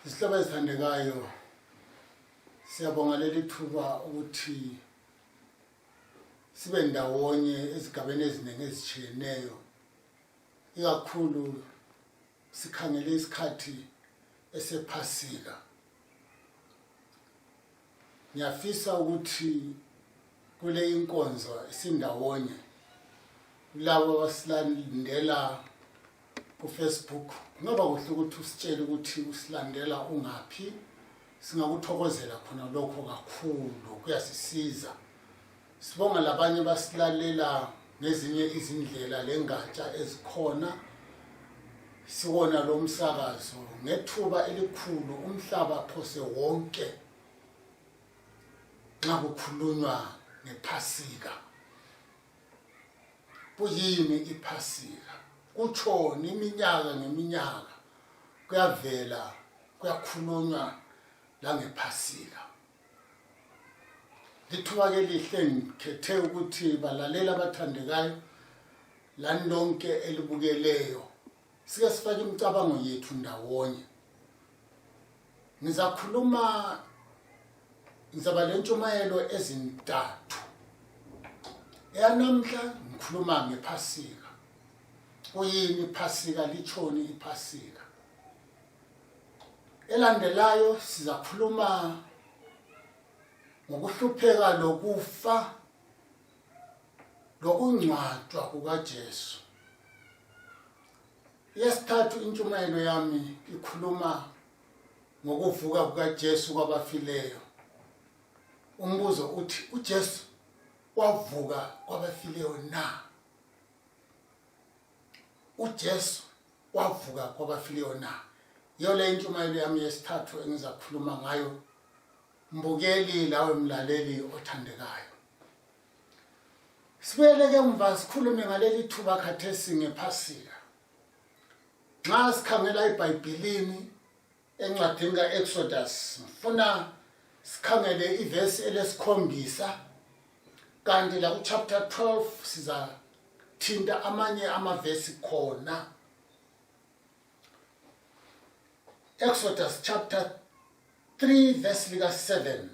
Isihlobo esithandekayo siyabonga leli thuba ukuthi sibe ndawonye ezigabeni eziningi ezitshiyeneyo ikakhulu sikhangele isikhathi esephasika. Ngiyafisa ukuthi kule inkonzo isindawonye labo abasilandela ku Facebook ngoba kuhle ukuthi usitshele ukuthi usilandela ungaphi, singakuthokozela khona lokho kakhulu, kuyasisiza. Sibonga labanye basilalela ngezinye izindlela lengatsha ezikhona. Siwona lo msakazo ngethuba elikhulu umhlaba phose wonke nxa kukhulunywa ngephasika. Kuyini iphasika? Kutshoni iminyaka ngeminyaka kuyavela kuyakhulunywa la ngephasika. Lithuba ke lihle ngikhethe ukuthi balalela abathandekayo lani lonke elibukeleyo sike sifake imicabango yethu ndawonye. Ngizaba lentshumayelo ezintathu. Namhla ngikhuluma ngephasika. Kuyini iphasika, litshoni iphasika? Elandelayo sizakhuluma ngokuhlupheka lokufa lokungcwatshwa kukaJesu. Yesithathu intshumayelo yami ikhuluma ngokuvuka kukaJesu kwabafileyo. Umbuzo uthi uJesu wavuka kwabafileyo na? uJesu wavuka kwabafileyo na? Iyo le intshumayelo yami yesithathu engizakhuluma ngayo. Mbukeli lawe mlaleli othandekayo. Sibeleke emva sikhulume ngaleli thuba khathesi ngephasika. Nxa sikhangela eBhayibhelini encwadini kaExodus, ngifuna sikhangele ivesi elesikhombisa, kanti la kuchapter 12 sizathinta amanye amavesi khona. Exodus chapter 3 verse lika 7.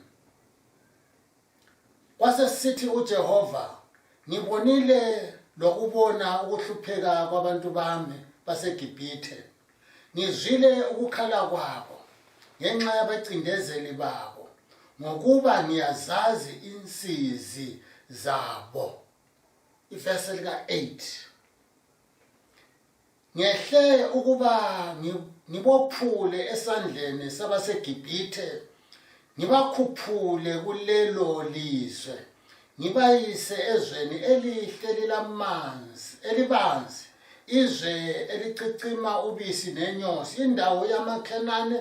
Kwase sithi uJehova, ngibonile lokubona ukuhlupheka kwabantu bami baseGibhithe. Ngizwile ukukhala kwabo ngenxa yabacindezeli babo, ngokuba ngiyazazi insizi zabo. Ivesi lika 8. Ngehle ukuba ngibophule esandleni sabaseGibhithe, ngibakhuphule kulelo lizwe, ngibayise ezweni elihle lilamanzi elibanzi, izwe elicicima ubisi nenyosi, indawo yamaKhenani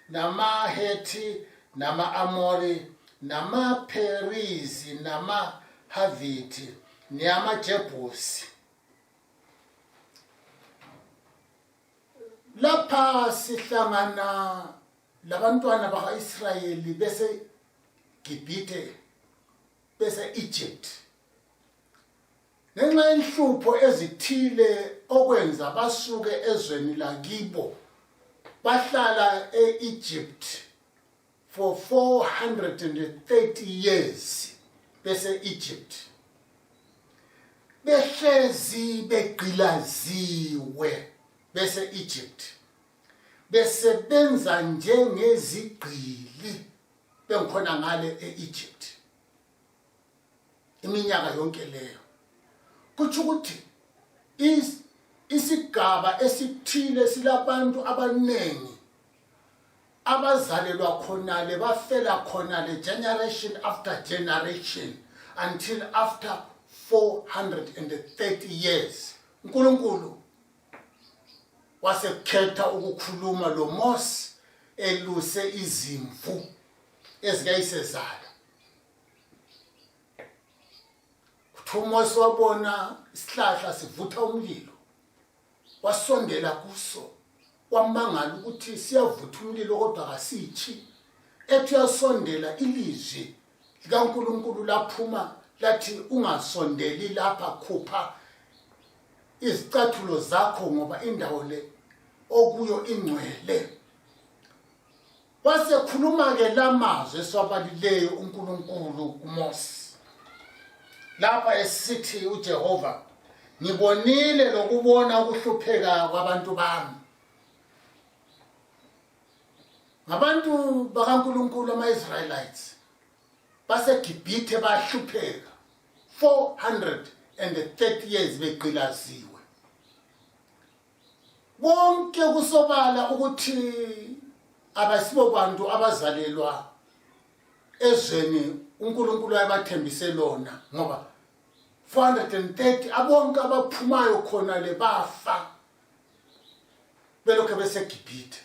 namaHethi nama-Amori namaPherizi namaHavithi neyamaJebusi. Lapha sihlangana labantwana baka-Israyeli bese Gibhithe bese Egypt. Ngenxa yenhlupho ezithile okwenza basuke ezweni lakibo bahlala e-Egypt for 430 years bese Egypt. Behlezi begqilaziwe bese Egypt. Besebenza njengezigqili bengikhona ngale e-Egypt iminyaka yonke leyo. Kuthi ukuthi isigaba esithile silabantu abanengi abazalelwa khonale bafela khonale generation after generation until after 430 years. uNkulunkulu wasekhetha ukukhuluma lo Mose eluse izimvu ezikayisezala. uMose wabona isihlahla sivutha umlilo, wasondela kuso, wamangala ukuthi siyavutha umlilo kodwa akasithi. Ethi uyasondela, ilizwi likaNkulunkulu laphuma lathi, ungasondeli lapha, khupha izicathulo zakho ngoba indawo le okuyo ingcwele. wasekhuluma ke lamazwi eswabalileyo uNkulunkulu kuMose lapha esithi uJehova ngibonile lokubona ukuhlupheka kwabantu bami ngabantu bakaNkulunkulu ama-Israelites baseGibhithe bahlupheka 430 years beqilaziwe bonke kusobala ukuthi abasibo bantu abazalelwa ezweni uNkulunkulu ayabathembise lona ngoba 430 abonke abaphumayo khona le bafa belokho beseGibhithe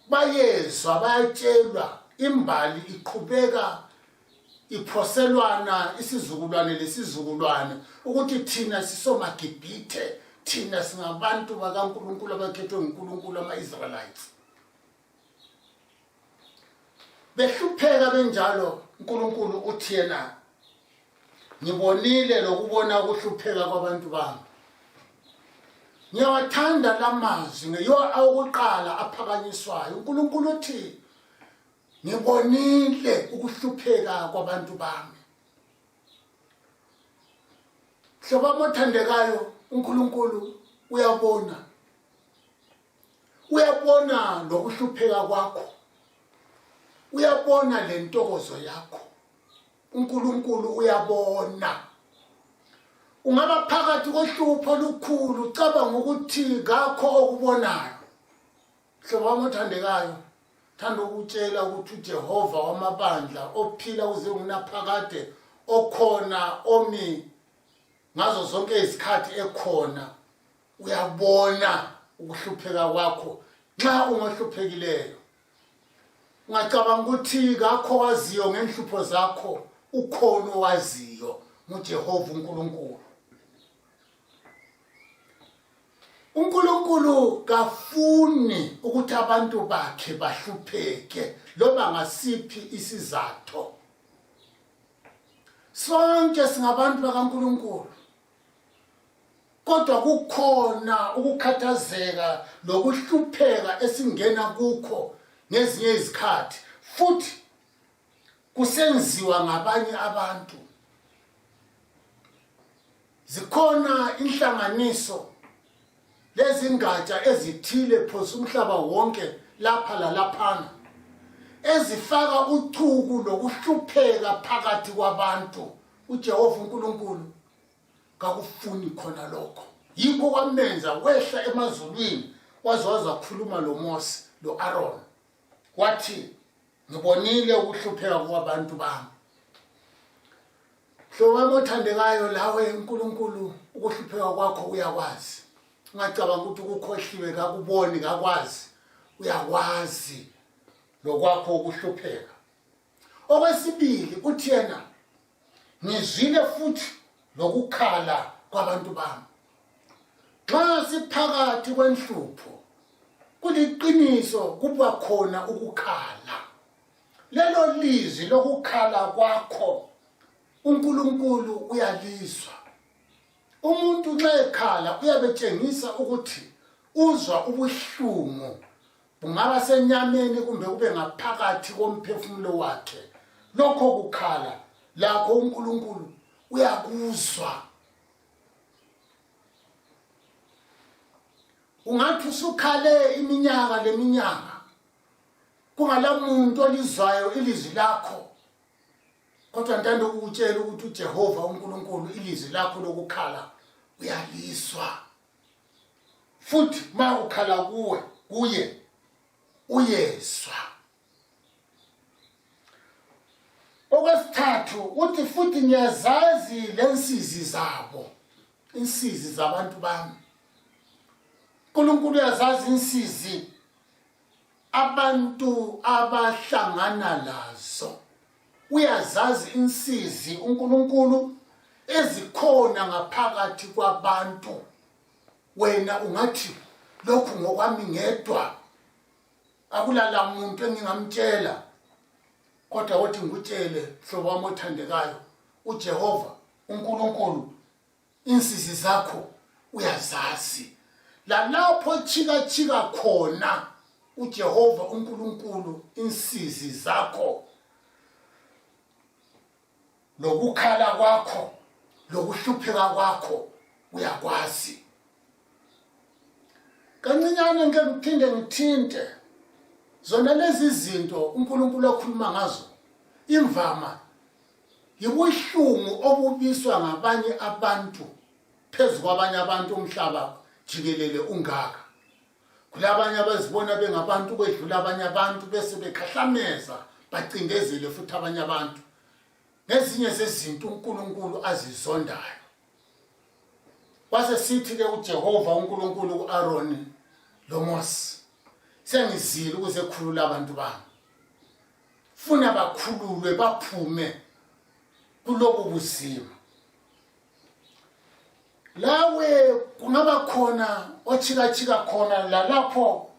bayezwa bayatshelwa imbali iqhubeka iphoselwana isizukulwane lesizukulwane ukuthi thina sisomaGibhithe thina singabantu bakaNkulunkulu abakhethwe nguNkulunkulu ama-Israelites behlupheka benjalo uNkulunkulu uthi yena ngibonile lokubona ukuhlupheka kwabantu bami ngiyawathanda lamazwi ngeyo awokuqala aphakanyiswayo uNkulunkulu uthi ngibonile ukuhlupheka kwabantu bami hlobo mothandekayo uNkulunkulu uyabona lokuhlupheka kwakho uyabona lentokozo yakho uNkulunkulu uyabona ungaba phakathi kohlupho olukhulu ucabanga ukuthi ngakho okubonayo hlobo mothandekayo thanda ukutshela ukuthi uJehova wamabandla ophila uze ngunaphakade okhona omi ngazo zonke izikhathi ekhona uyabona ukuhlupheka kwakho nxa ungahluphekileyo ungacabanga ukuthi ngakho waziyo ngenhlupho zakho ukhona owaziyo nguJehova uNkulunkulu uNkulunkulu kafuni ukuthi abantu bakhe bahlupheke loba ngasiphi isizathu sonke singabantu bakaNkulunkulu kodwa kukhona ukukhathazeka lokuhlupheka esingena kukho ngezinye izikhathi futhi kusenziwa ngabanye abantu zikhona inhlanganiso lezingatsha ezithile phosa umhlaba wonke lapha lalaphana ezifaka uchuku lokuhlupheka phakathi kwabantu uJehova uNkulunkulu kakufuni khona lokho yikho kwamenza wehla emazulwini wakhuluma loMose loAaron wathi ngibonile ukuhlupheka kwabantu bami hlobo mothandekayo lawe uNkulunkulu ukuhlupheka kwakho uyakwazi ungacabanga ukuthi ukukhohliwe kakuboni kakwazi uyakwazi lokwakho ukuhlupheka okwesibili uthi yena ngizwile futhi lokukhala kwabantu bami nxa siphakathi kwenhlupho kuliqiniso kuba khona ukukhala lelo lizwi lokukhala kwakho uNkulunkulu uyalizwa umuntu nxa ekhala uyabetshengisa ukuthi uzwa ubuhlungu bungaba senyameni kumbe kube ngaphakathi komphefumulo wakhe lokho kukhala lakho uNkulunkulu uyakuzwa ungathi usukhale iminyaka leminyaka kungalamuntu olizwayo ilizwi lakho kodwa ntando ukutshela ukuthi uJehova uNkulunkulu ilizwi lakho lokukhala uyalizwa futhi ma ukhala kuye uyezwa okwesithathu uthi futhi ngiyazazi lensizi zabo insizi zabantu bami uNkulunkulu uyazazi insizi abantu abahlangana lazo uyazazi insizi uNkulunkulu ezikhona ngaphakathi kwabantu wena ungathi lokhu ngokwami ngedwa akulala muntu engingamtshela kodwa uthi ngikutshele hlobo wami othandekayo uJehova uNkulunkulu insizi zakho uyazazi lalapho chika khona uJehova uNkulunkulu insizi zakho lokukhala kwakho lokuhlupheka kwakho uyakwazi. Kancinyane ngeke ngiphinde ngithinte zona lezi zinto uNkulunkulu okhuluma ngazo imvama yibuhlungu obubiswa ngabanye abantu phezu kwabanye abantu umhlaba jikelele ungaka. Kulabanye abazibona bengabantu kwedlula abanye abantu bese bekhahlameza bacindezele futhi abanye abantu ngezinye zezinto uNkulunkulu azizondayo. Wase sithi ke uJehova uNkulunkulu kuAaron loMose, sengizile ukuze khulula abantu bami. Funa bakhululwe baphume kulobu buzima. Lawe kungaba khona ochika khona lapho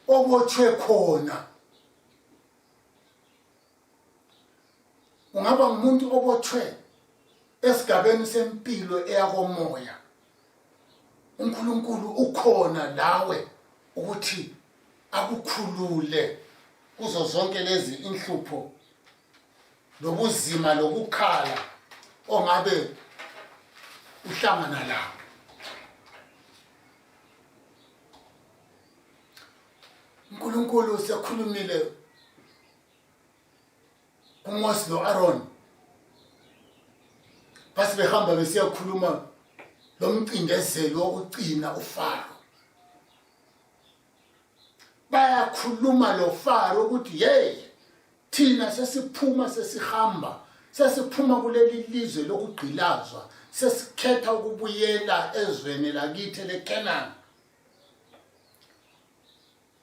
obotshwe khona. Ungaba ngumuntu obotshwe esigabeni sempilo eyakomoya. uNkulunkulu ukhona lawe ukuthi akukhulule kuzo zonke lezi inhlupho lobuzima lokukhala ongabe uhlangana lawo. uNkulunkulu sekhulumile kuMose noAaron base behamba besiyakhuluma lomcindezelo wokucina uFaro. Bayakhuluma lo Faro ukuthi hey thina sesiphuma sesihamba sesiphuma kuleli lizwe lokugqilazwa sesikhetha ukubuyela ezweni lakithi leKenani.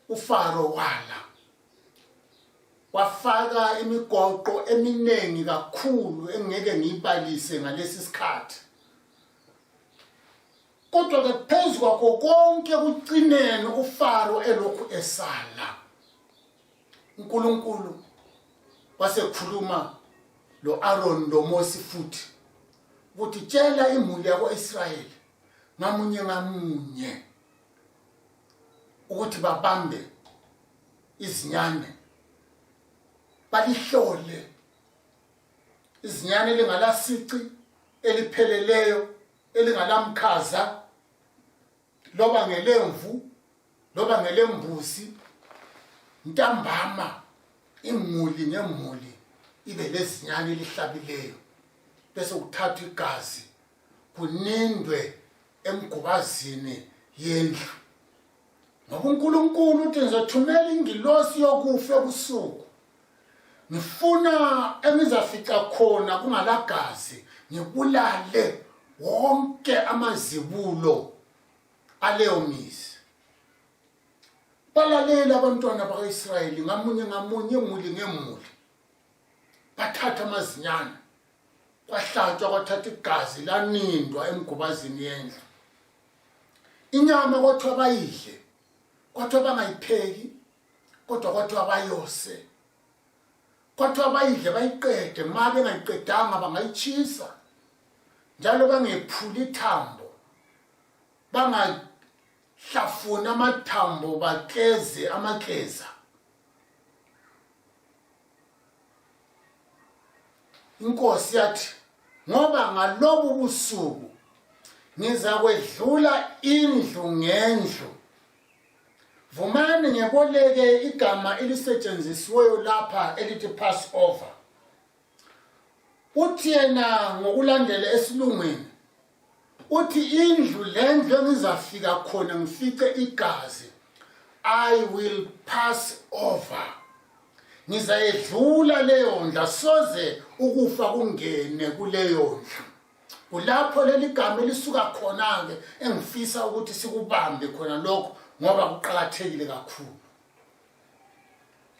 uFaro wafaka imigoqo eminengi kakhulu engeke ngiyibalise ngalesi sikhathi. Kodwa ke phezu kwakho konke kucinene uFaro elokhu esala. uNkulunkulu wasekhuluma loAaron loMose futhi ukuthi tshela imuli yako-Israyeli ngamunye ukuthi babambe izinyane balihlole izinyane lingalasici elipheleleyo elingalamkhaza loba ngelemvu loba ngelembuzi ntambama imuli ngemuli ibe lezinyane lihlabileyo bese kuthathwa igazi kunindwe emgubazini yendlu. Ngoba uNkulunkulu uthi ngizothumela ingilosi yokufa ebusuku. Ngifuna engizafica khona kungalagazi ngibulale wonke amazibulo aleyo mizi. Balalela abantwana bakaIsrayeli ngamunye imuli ngemuli. Bathatha amazinyane kwahlatshwa kwathatha igazi lanindwa emgubazini yendlu. Inyama kwathiwa bayidle kwathiwa bangayipheki kodwa kwathiwa bayose. Kwathiwa bayidle bayiqede ma bengayiqedanga bangayichisa njalo bangephuli ithambo bangahlafuna amathambo bakeze amakheza. Inkosi yathi ngoba ngalobu busuku ngiza kwedlula indlu ngendlu. Vumani ngeboleke igama elisetshenzisiweyo lapha elithi Passover. Uthi yena ngokulandela esilungwini uthi indlu lendlu engizafika khona ngifice igazi I will pass over. Ngizayedlula leyo ndlu soze ukufa kungene kuleyo ndlu. Kulapho leli gama elisuka khona ke engifisa ukuthi sikubambe khona lokho ngoba kuqhakathekile kakhulu.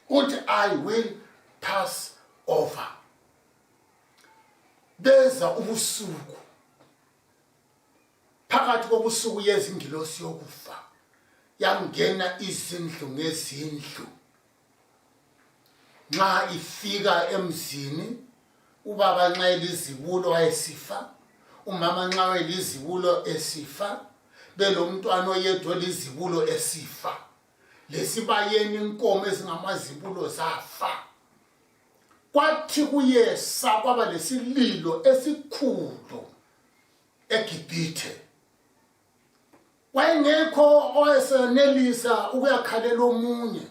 Uthi I will pass over. Beza ubusuku. Phakathi kobusuku yezingilosi yokufa yangena izindlu ngezindlu. Nxa ifika emzini ubaba nxa elizibulo wayesifa, umama nxa elizibulo esifa, belomntwana oyedwa lizibulo esifa. lesibayeni inkomo ezingamazibulo zafa. Kwathi kuyesa kwaba lesililo esikhulu eGibhithe. Wayengekho owayesenelisa ukuyakhalela omunye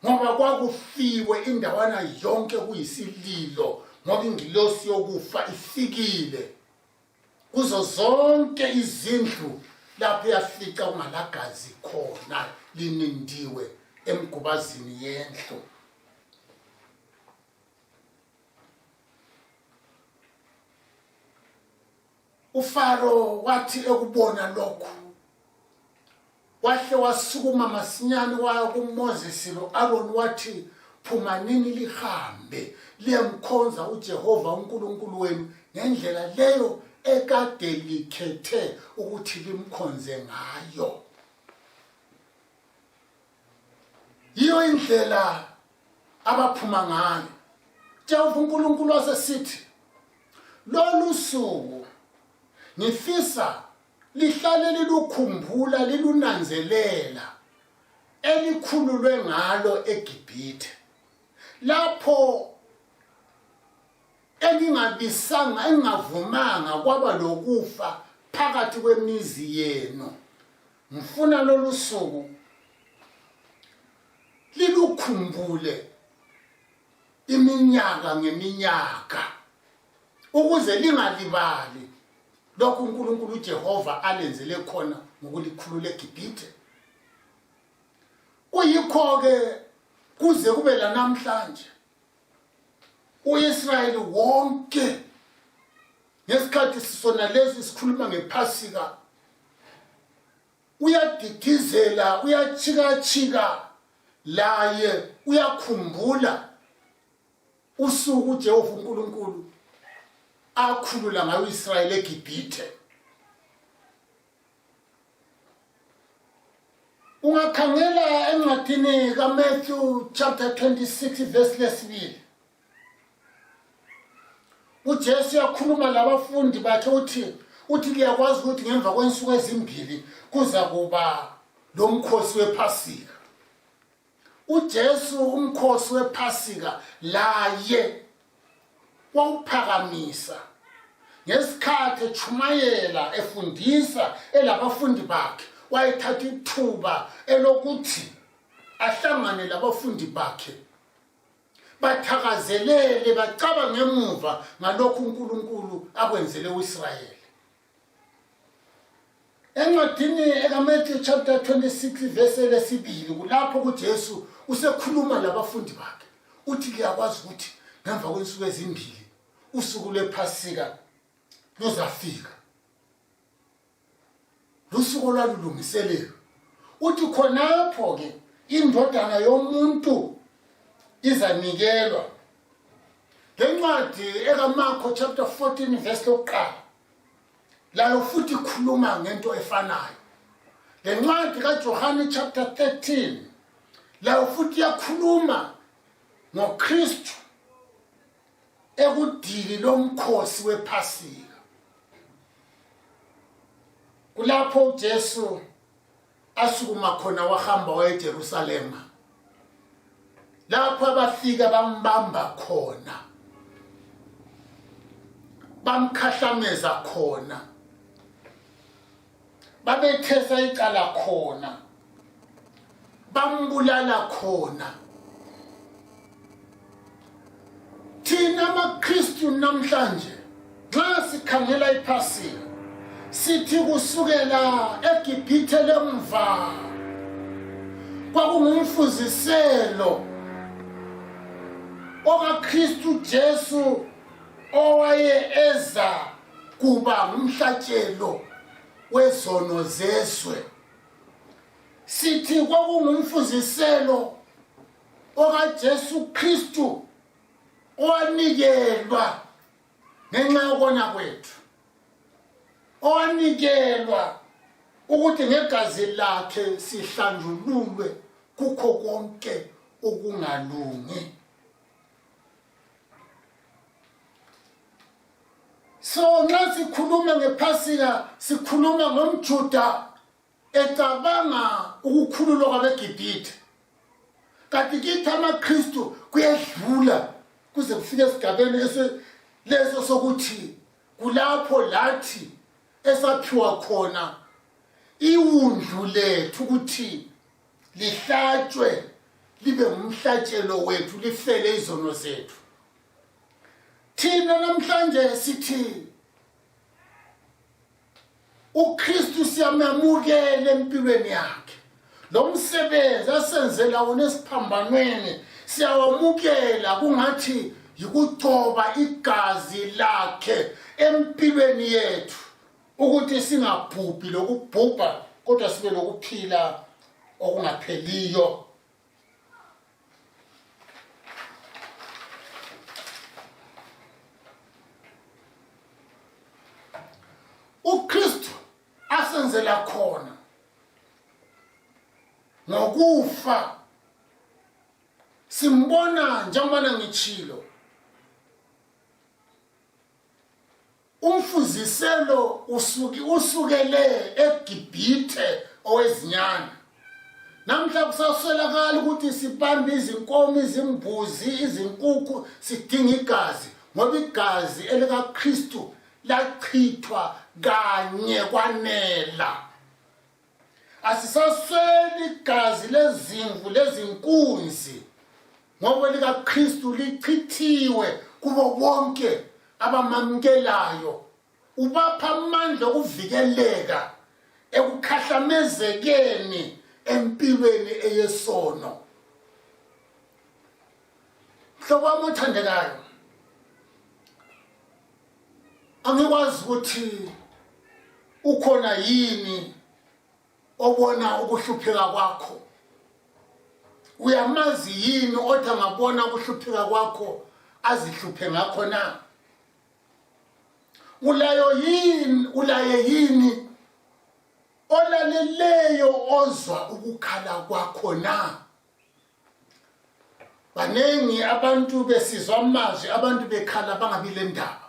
ngoba kwakufiwe indawana yonke kuyisililo ngoba ingilosi yokufa ifikile kuzo zonke izindlu lapho yafica kungalagazi khona linindiwe emgubazini yendlu. uFaro wathi ekubona lokho wahle wasukuma masinyane waya kuMoses lo-Aaron wathi phumanini lihambe liyemkhonza uJehova uNkulunkulu wenu ngendlela leyo ekade likhethe ukuthi limkhonze ngayo. Yiyo indlela abaphuma ngayo. Jehova uNkulunkulu wasesithi lolu suku ngifisa lihlale lilukhumbula lilunanzelela elikhululwe ngalo eGibhithe lapho engingabisanga engavumanga kwaba lokufa phakathi kwemizi yenu. Ngifuna lolu suku lilukhumbule iminyaka ngeminyaka ukuze lingalibali lokhu uNkulunkulu uJehova alenzele khona ngokulikhulula eGibhithe. Kuyikho ke kuze kube la namhlanje uIsrayeli wonke ngesikhathi sisona lezi sikhuluma ngePhasika uyadidizela uyachika laye uyakhumbula usuku uJehova uNkulunkulu akhulula ngayo uIsrayeli eGibhithe. Ungakhangela encwadini kaMatthew chapter 26 verse lesibili. uJesu yakhuluma labafundi bakhe uthi liyakwazi ukuthi ngemva kwensuku ezimbili kuza kuba lomkhosi wePhasika. uJesu umkhosi wePhasika laye wawuphakamisa ngesikhathi echumayela efundisa elabafundi bakhe. Wayethatha ithuba elokuthi ahlangane labafundi bakhe bathakazelele bacaba ngemuva ngalokhu uNkulunkulu akwenzele uIsrayeli. Encwadini kaMatthew chapter 26 verse lesibili kulapho uJesu usekhuluma labafundi bakhe uthi liyakwazi ukuthi ngemva kwensuku ezimbili usuku lwePhasika luzafika. Lusuku lwalulungiselelwe uthi khonapho ke indodana yomuntu izanikelwa. Lencwadi ekaMarko chapter 14 verse lokuqala layo futhi ikhuluma ngento efanayo. Lencwadi kaJohane chapter 13 layo futhi yakhuluma ngoKristu ekudili lomkhosi wePhasika. Kulapho uJesu asukuma khona wahamba waya eJerusalema. Lapho abafika bambamba khona bamkhahlameza khona babethesa icala khona bambulala khona. Thina amaKristu namhlanje nxa sikhangela iPhasika sithi kusukela eGibhithe lemva kwakungumfuziselo okaKristu Jesu owaye eza kuba ngumhlatshelo wezono zeswe. Sithi kwakungumfuziselo okaJesu Kristu owanikelwa ngenxa yokona kwethu, owanikelwa ukuthi ngegazi lakhe sihlanjululwe kukho konke okungalungi. So nxa sikhuluma ngePhasika sikhuluma ngomJuda ecabanga ukukhululwa kwabeGibhithe. kanti kithi amaKristu kuyedlula kuze kufike esigabeni leso sokuthi kulapho lathi esaphiwa khona iwundlu lethu ukuthi lihlatshwe libe umhlatshelo wethu lifele izono zethu. Thina namhlanje sithi uKristu siyamamukela empilweni yakhe. Lo msebenzi asenzela wona esiphambanweni siyawamukela kungathi yikucoba igazi lakhe empilweni yethu ukuthi singabhubhi lokubhubha kodwa sibe lokuphila okungapheliyo. uKristu asenzela khona ngokufa simbona njengoba ngitshilo umfuziselo usukele eGibhithe owezinyana. Namhla kusaswelakala ukuthi sibambe izinkomo, izimbuzi, izinkukhu sidinga igazi ngoba igazi elikaKristu lachithwa kanye kwanela. Asisasweli igazi lezimvu lezinkunzi ngoba likaKristu lichithiwe kubo bonke abamamukelayo. Ubapha amandla okuvikeleka ekukhahlamezekeni empilweni eyesono. Mhlobo wami othandekayo, angikwazi ukuthi ukhona yini obona ukuhlupheka kwakho. Uyamazi yini othi angabona ukuhlupheka kwakho azihluphe ngakho na? Ulaye yini olaleleyo ozwa ukukhala kwakho na? Banengi abantu besizwa amazwi abantu bekhala bangabile ndaba.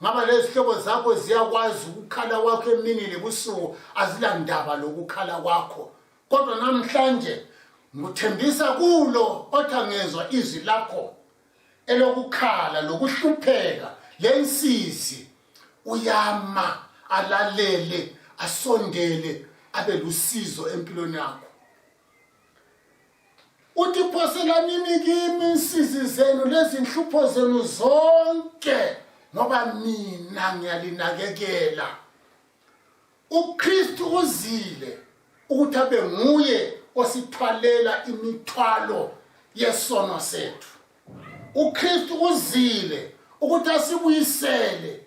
Ngaba lezi hlobo zakho ziyakwazi ukukhala kwakho emini lebusuku azilandaba lokukhala kwakho. Kodwa namhlanje ngikuthembisa kulo othangezwa izwi lakho elokukhala lokuhlupheka lensizi uyama alalele asondele abe lusizo empilweni yakho. Uthi phoselanini kimi insizi zenu lezinhlupho zenu zonke ngoba mina ngiyalinakekela. uKristu uzile ukuthi abe nguye osithwalela imithwalo yesono sethu. uKristu uzile ukuthi asibuyisele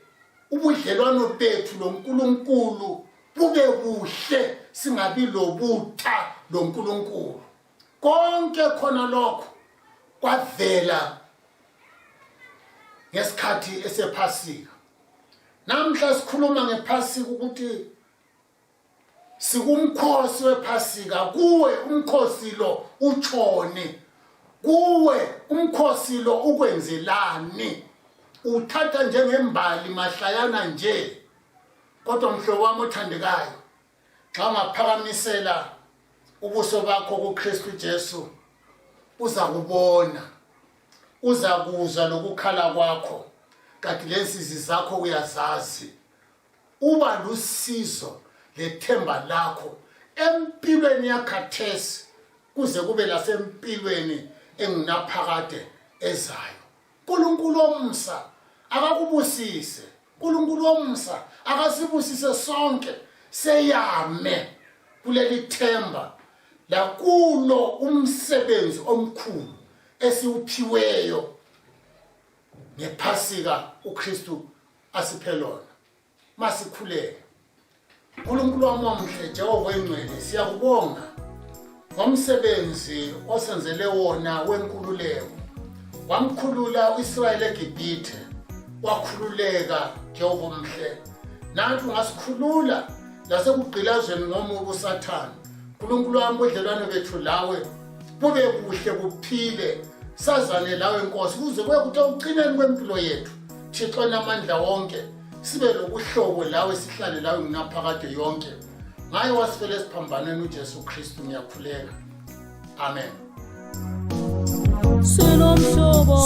ubudlelwano bethu loNkulunkulu bube buhle singabi lobutha loNkulunkulu. Konke khona lokho kwavela ngesikhathi esePhasika. Namhla sikhuluma ngePhasika ukuthi sikumkhosi wePhasika. Kuwe umkhosi lo utshone, kuwe umkhosi lo ukwenzelani? Uthatha njengembali mahlayana nje. Kodwa mhlobo wami othandekayo, xa ungaphakamisela ubuso bakho kuKristu Jesu uza kubona, uza kuzwa lokukhala kwakho, kanti lensizi zakho uyazazi. Uba lusizo lethemba lakho empilweni yakhathesi kuze kube lasempilweni engunaphakade ezayo. uNkulunkulu omsa akakubusise, uNkulunkulu omsa akasibusise sonke seyame kuleli themba lakulo umsebenzi omkhulu esiuphiweyo ngePhasika uKristu asiphe lona. Masikhuleke. uNkulunkulu wami omuhle, Jehova engcwele, siyakubonga ngomsebenzi osenzele wona wenkululeko. Wamkhulula uIsrayeli eGibhithe, wakhululeka Jehova omhle. Nathi ungasikhulula lasekugqilazweni ngomubi uSathane. uNkulunkulu wami, ubudlelwano bethu lawe bube buhle buphile, sazane lawe Nkosi kuze kuye kuthi ugcineni kwempilo yethu. Thixo namandla wonke, sibe lobuhlobo lawe, sihlale lawe ngunaphakade yonke. Ngaye wasifela esiphambanweni uJesu Kristu ngiyakhuleka. Amen. sinomhlobo